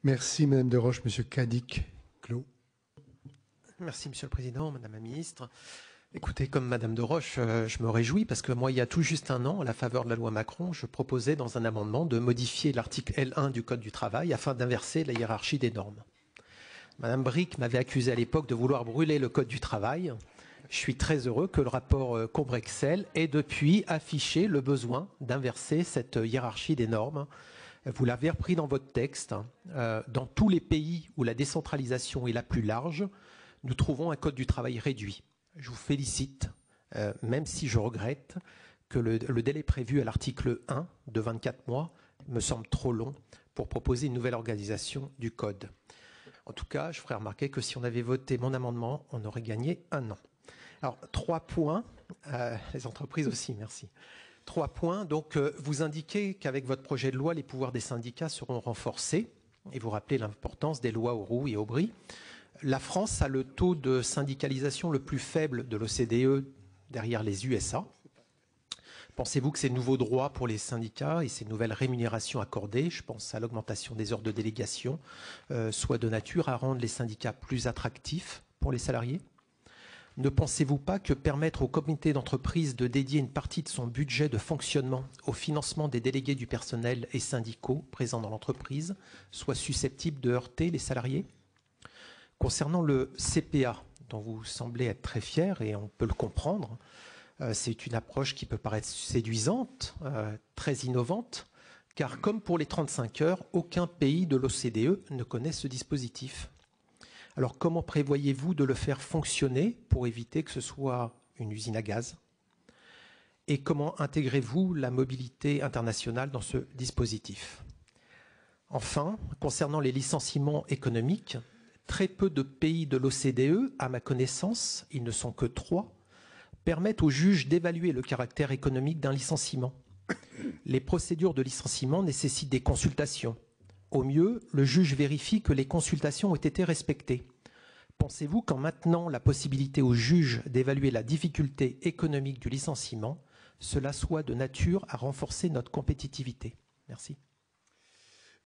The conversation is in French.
Merci, Madame Deroche. Monsieur Cadic, clos. Merci, Monsieur le Président, Madame la Ministre. Écoutez, comme Madame Deroche, je me réjouis parce que moi, il y a tout juste un an, à la faveur de la loi Macron, je proposais dans un amendement de modifier l'article L1 du Code du travail afin d'inverser la hiérarchie des normes. Madame Bric m'avait accusé à l'époque de vouloir brûler le Code du travail. Je suis très heureux que le rapport Combrexel ait depuis affiché le besoin d'inverser cette hiérarchie des normes. Vous l'avez repris dans votre texte. Dans tous les pays où la décentralisation est la plus large, nous trouvons un Code du travail réduit. Je vous félicite, même si je regrette que le délai prévu à l'article 1 de 24 mois me semble trop long pour proposer une nouvelle organisation du Code. En tout cas, je ferai remarquer que si on avait voté mon amendement, on aurait gagné un an. Alors, 3 points, les entreprises aussi, merci. 3 points, donc vous indiquez qu'avec votre projet de loi, les pouvoirs des syndicats seront renforcés et vous rappelez l'importance des lois Auroux et Aubry. La France a le taux de syndicalisation le plus faible de l'OCDE derrière les USA. Pensez-vous que ces nouveaux droits pour les syndicats et ces nouvelles rémunérations accordées, je pense à l'augmentation des heures de délégation, soient de nature à rendre les syndicats plus attractifs pour les salariés ? Ne pensez-vous pas que permettre au comité d'entreprise de dédier une partie de son budget de fonctionnement au financement des délégués du personnel et syndicaux présents dans l'entreprise soit susceptible de heurter les salariés ? Concernant le CPA, dont vous semblez être très fier, et on peut le comprendre, c'est une approche qui peut paraître séduisante, très innovante, car comme pour les 35 heures, aucun pays de l'OCDE ne connaît ce dispositif. Alors comment prévoyez-vous de le faire fonctionner pour éviter que ce soit une usine à gaz ? Et comment intégrez-vous la mobilité internationale dans ce dispositif ? Enfin, concernant les licenciements économiques, très peu de pays de l'OCDE, à ma connaissance, ils ne sont que 3, permettent aux juges d'évaluer le caractère économique d'un licenciement. Les procédures de licenciement nécessitent des consultations. Au mieux, le juge vérifie que les consultations ont été respectées. Pensez-vous qu'en maintenant la possibilité au juge d'évaluer la difficulté économique du licenciement, cela soit de nature à renforcer notre compétitivité ? Merci.